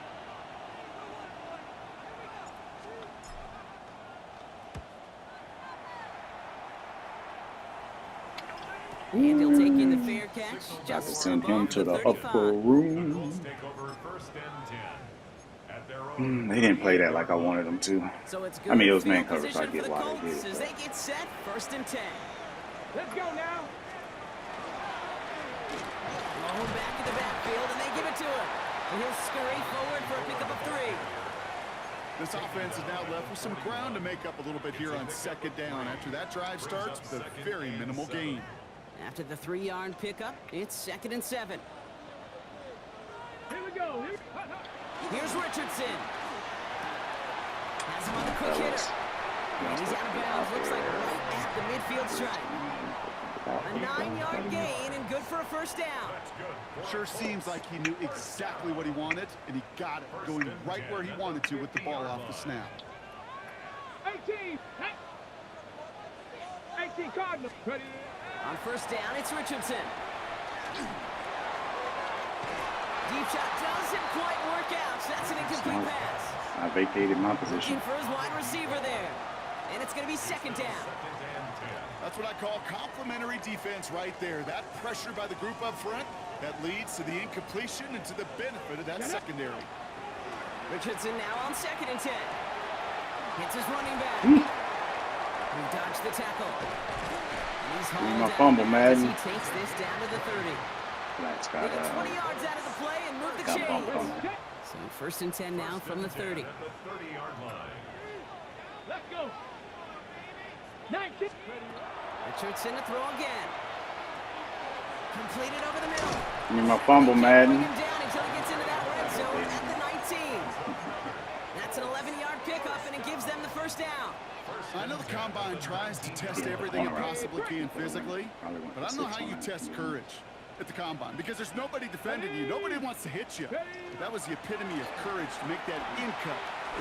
And he'll take in the fair catch. Got to Just send him above to the 35. upper room. Eagles take over 1st and 10 at their own. They didn't play that like I wanted them to. So it's I mean, it was good man field coverage, so I position get for the why they Colts did it, as but- they get set, 1st and 10. Let's go now. Thrown back in the backfield, and they give it to him. And he'll scurry forward for a pickup of 3. This offense is now left with some ground to make up a little bit here on 2nd down after that drive starts with a very minimal gain. After the 3-yard pickup, it's 2nd and 7. Here we go. Here's Richardson. Has him on the quick hitter. And he's out of bounds. Looks like right at the midfield stripe. A 9-yard gain and good for a first down. Sure seems like he knew exactly what he wanted, and he got it, going right where he wanted to with the ball off the snap. 18 Cardinals. On first down, it's Richardson. Deep shot doesn't quite work out, so that's an incomplete pass. I vacated my position. Looking for his wide receiver there. And it's going to be second down. That's what I call complimentary defense right there. That pressure by the group up front, that leads to the incompletion and to the benefit of that secondary. Richardson now on 2nd and 10. Hits his running back. He dodged the tackle. And he's hauled my out fumble, as Madden. he takes this down to the 30. Black's They got get 20 yards out of the play and move the got bump chains. on it. So 1st and 10 now from the 30. At the 30-yard line. Let's go. 19. Richardson to throw again. Completed over the middle. Give me my fumble, Bring Madden. him down until he gets into that red zone at the 19. That's an 11-yard pickup, and it gives them the first down. I know the combine tries to test everything it possibly can physically, but I don't know how you test courage at the combine, because there's nobody defending you. Nobody wants to hit you. But that was the epitome of courage to make that in cut.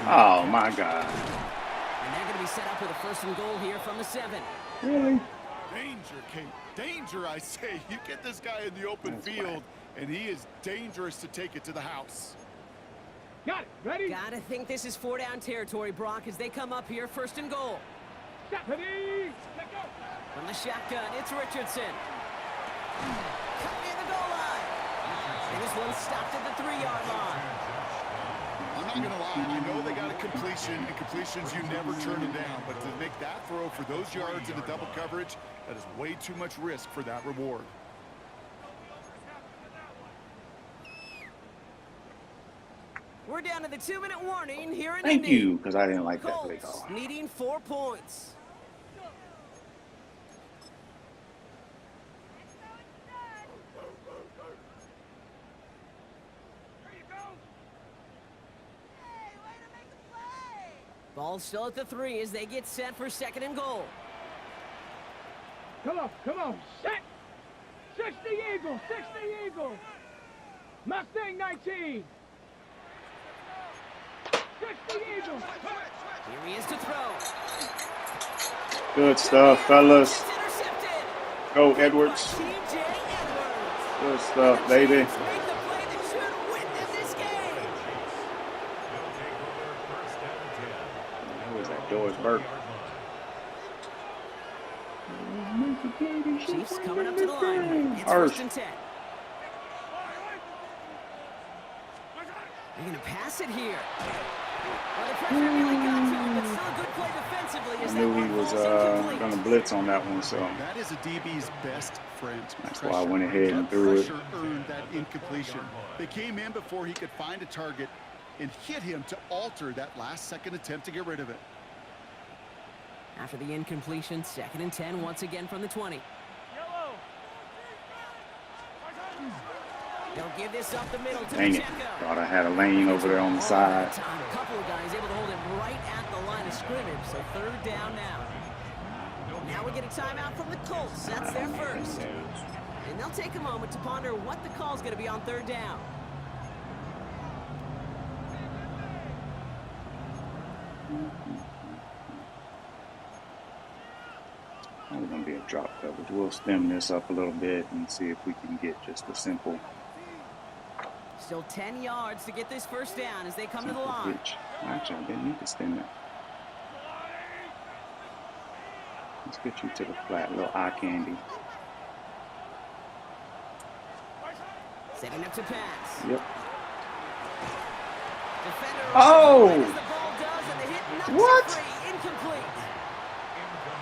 Oh, my God. And they're going to be set up with a 1st and goal here from the 7. Really? Danger, Kate. Danger, I say. You get this guy in the open field, and he is dangerous to take it to the house. Got it. Ready? Gotta think this is 4-down territory, Brock, as they come up here 1st and goal. Ready? Let go. From the shotgun, it's Richardson. Cut near the goal line. And this one stopped at the 3-yard line. I'm not going to lie. I know they got a completion, and completions, you never turn them down. But to make that throw for those yards in the double coverage, that is way too much risk for that reward. We're down to the 2-minute warning here in Thank Indy. you, because I didn't like that play Colts call. needing 4 points. Ball still at the 3 as they get set for 2nd and goal. Come on. Set. 60 Eagles. 60 Eagles. Mustang 19. 60 Eagles. Here he is to throw. Good stuff, fellas. It's intercepted. Go, Edwards. T.J. Edwards. Good stuff, baby. Make the play that should win them this game. Who is that? George Burke. Chiefs coming up to the line. It's First. 1st and 10. They're going to pass it here. Well, the pressure really got to him, but still a good play defensively. I knew he was going to blitz on that one, so That is a DB's best friend. that's why I went ahead and threw it. Pressure earned that incompletion. They came in before he could find a target and hit him to alter that last-second attempt to get rid of it. After the incompletion, 2nd and 10 once again from the 20. They'll give this up the middle to Dang it. Pacheco. Thought I had a lane over there on the side. A couple of guys able to hold him right at the line of scrimmage, so 3rd down now. Now we get a timeout from the Colts. That's their first. And they'll take a moment to ponder what the call's going to be on 3rd down. Probably going to be a drop coverage. We'll stem this up a little bit and see if we can get just a simple Still 10 yards to get this first down as they come to the line. pitch. Actually, I didn't need to stem it. Let's get you to the flat, little eye candy. Setting up to pass. Yep. Defender Oh! as the ball does, and the hit knocks it What? free. Incomplete.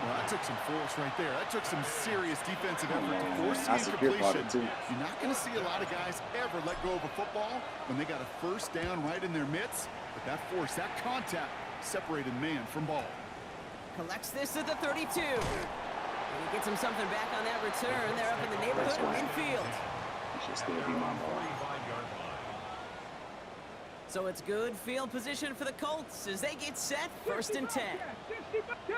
Well, that took some force right there. That took some serious defensive effort to force the I secure part incompletion. it too. You're not going to see a lot of guys ever let go of a football when they got a first down right in their midst. But that force, that contact, separated man from ball. Collects this at the 32. And he gets him something back on that return. They're up in the neighborhood of midfield. It should still be my ball. So it's good field position for the Colts as they get set, 1st and 10. 62.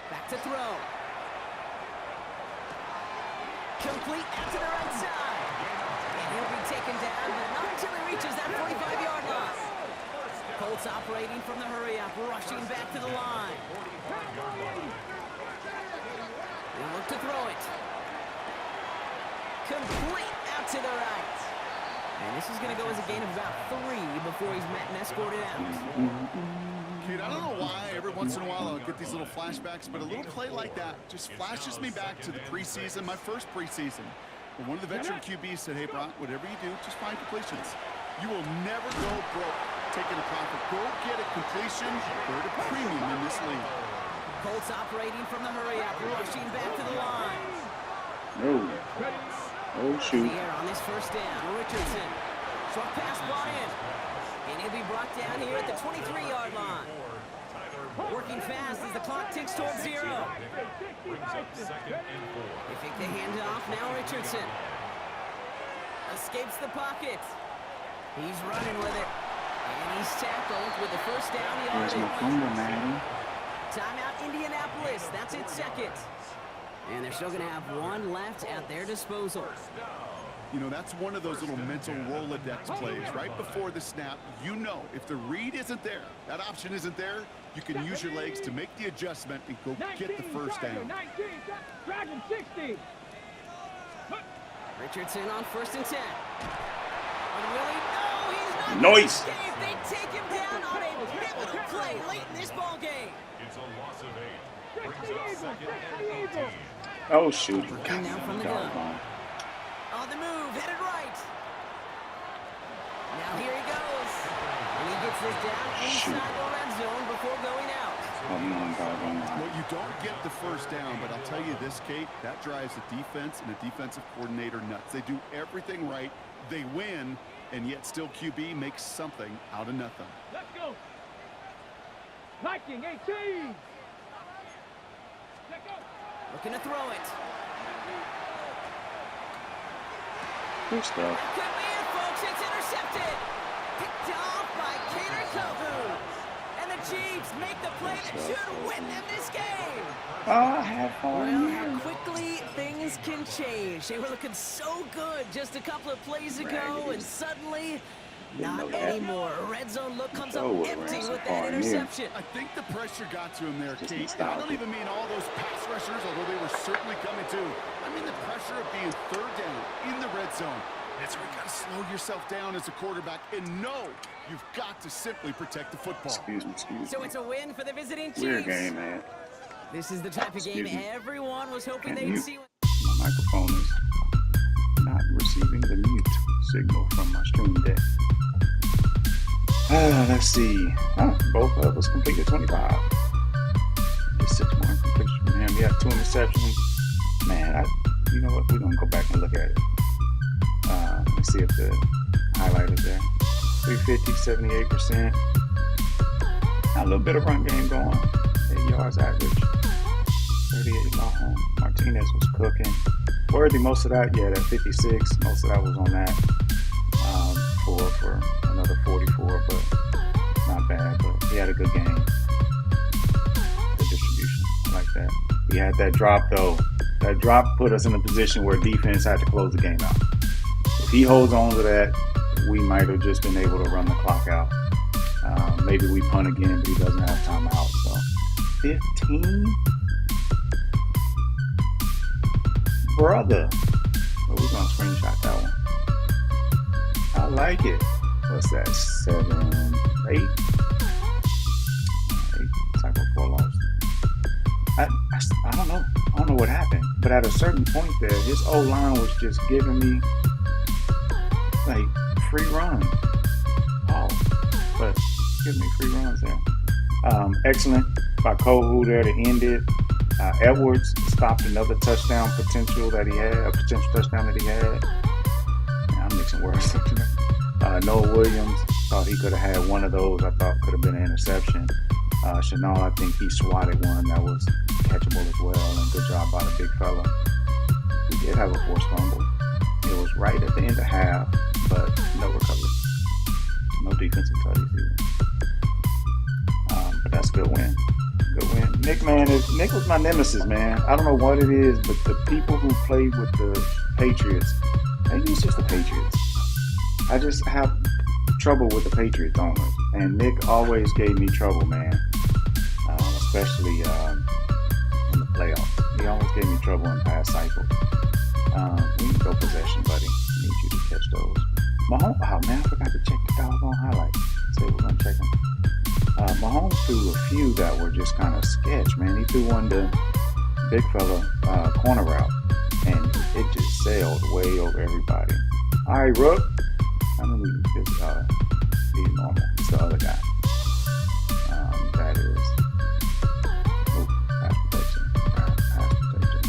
Back to throw. Complete out to the right side. And he'll be taken down, but not until he reaches that 45-yard line. Colts operating from the hurry-up, rushing back to the line. They look to throw it. Complete out to the right. And this is going to go as a gain of about 3 before he's met and escorted out. Kid, I don't know why every once in a while I'll get these little flashbacks, but a little play like that just flashes me back to the preseason, my first preseason. When one of the veteran QBs said, hey, Brock, whatever you do, just find completions. You will never go broke taking a profit. Go get a completion. They're at a premium in this league. Colts operating from the hurry-up, rushing back to the line. No. Oh, shoot. Here on this 1st down, Richardson. Short pass brought in. And he'll be brought down here at the 23-yard line. Working fast as the clock ticks towards 0. They take the handoff, now Richardson. Escapes the pocket. He's running with it. And he's tackled with the 1st down There's my yardage. fumble, man. Timeout Indianapolis, that's its 2nd. And they're still going to have 1 left at their disposal. You know, that's one of those little mental Rolodex plays. Right before the snap, you know if the read isn't there, that option isn't there, you can use your legs to make the adjustment and go get the 1st down. 19, Dragon 60. Richardson on 1st and 10. And Willie, no, he's not Nice. gonna escape. They take him down on a pivotal play late in this ball game. It's a loss of 8. 60 Eagles, 60 Eagles. Oh, shoot. Working now from the gun. Doggone. On the move, headed right. Now here he goes. And he gets this down inside the red zone before going out. Well, you don't get the 1st down, but I'll tell you this, Kate, that drives the defense and the defensive coordinator nuts. They do everything right. They win, and yet still QB makes something out of nothing. Let's go. Viking 18. Let's go. Looking to throw it. Good stuff. Could be it, folks. It's intercepted. Picked off by Cater Calhoun. And the Chiefs make the play that should win them this game. Oh, I had fun. Well, how quickly things can change. They were looking so good just a couple of plays ago, and suddenly, not anymore. A red zone look comes up empty with that interception. I think the pressure got to him there, Just Kate. stop I don't it. even mean all those pass rushers, although they were certainly coming too. I mean the pressure of being 3rd down in the red zone. That's where you got to slow yourself down as a quarterback and know you've got to simply protect the football. Excuse me. So it's a win for the visiting Chiefs. Weird game, man. This is the type of game Excuse me. everyone was hoping Can't they'd mute. see. My microphone is not receiving the mute signal from my stream deck. Let's see. Both of us completed 25. Just 6 more completions from him. He had 2 interceptions. Man, you know what? We're going to go back and look at it. Let's see if the highlight is there. 350, 78%. A little bit of run game going. 8 yards average. 38 long. Martinez was cooking. Worthy, most of that, yeah, that 56. Most of that was on that. For another 44, but not bad. But he had a good game. Good distribution. I like that. He had that drop, though. That drop put us in a position where defense had to close the game out. If he holds on to that, we might have just been able to run the clock out. Maybe we punt again, but he doesn't have timeout. So 15? Brother. Well, we're going to screenshot that one. I like it. What's that? 7, 8? 8. Tackle for loss. I don't know. I don't know what happened. But at a certain point there, his O-line was just giving me like free runs. Oh, but give me free runs there. Excellent by Kohu there to end it. Edwards stopped another touchdown potential that he had, a potential touchdown that he had. Man, I'm mixing words. Noah Williams thought he could have had one of those. I thought could have been an interception. Chanel, I think he swatted one that was catchable as well, and good job by the big fella. We did have a forced fumble. It was right at the end of half, but no recovery. No defensive tutties either. But that's a good win. Good win. Nick, man, Nick was my nemesis, man. I don't know what it is, but the people who played with the Patriots, maybe it's just the Patriots. I just have trouble with the Patriots owners. And Nick always gave me trouble, man. Especially in the playoffs. He always gave me trouble in past cycles. We need to go possession, buddy. I need you to catch those. Mahomes, oh man, I forgot to check the doggone highlights. Say we're gonna check them. Mahomes threw a few that were just kind of sketch, man. He threw one to big fella corner route, and it just sailed way over everybody. All right, Rook. I mean, he's normal. It's the other guy. That is. Oh, pass protection. Right, pass protection.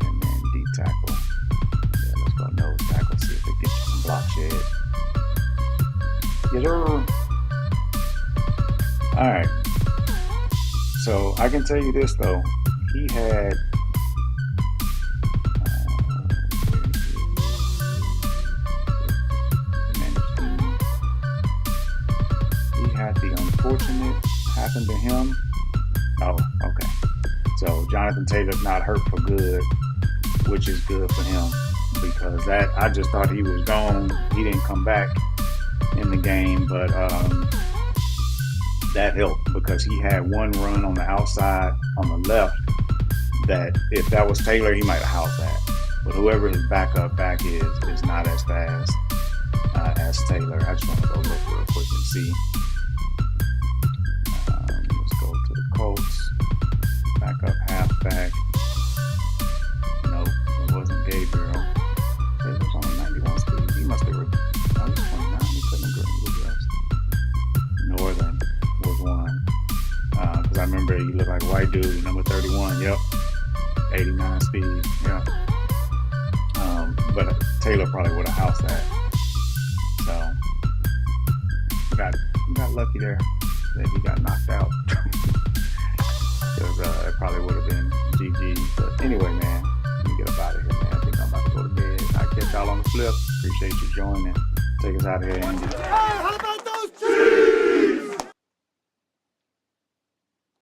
And then D tackle. Yeah, let's go nose tackle. See if it gets you some block shed. Yes, sir. All right. So I can tell you this though. He had. The unfortunate happened to him. Oh, okay. So Jonathan Taylor's not hurt for good, which is good for him because that I just thought he was gone. He didn't come back in the game, but that helped because he had one run on the outside on the left that if that was Taylor, he might have housed that. But whoever his backup back is not as fast as Taylor. I just want to go look real quick and see. Colts, back up halfback. Nope, it wasn't Gabriel. It was only 91 speed. He must have he was 29. He couldn't have regressed. Northern was one. Because I remember he looked like a white dude, number 31. Yep. 89 speed. Yep. But Taylor probably would have housed that. So got lucky there that he got knocked out. Because it probably would have been GG. But anyway, man, let me get up out of here, man. I think I'm about to go to bed. I'll catch y'all on the flip. Appreciate you joining. Take us out of here, Andy. Hey, how about those cheese?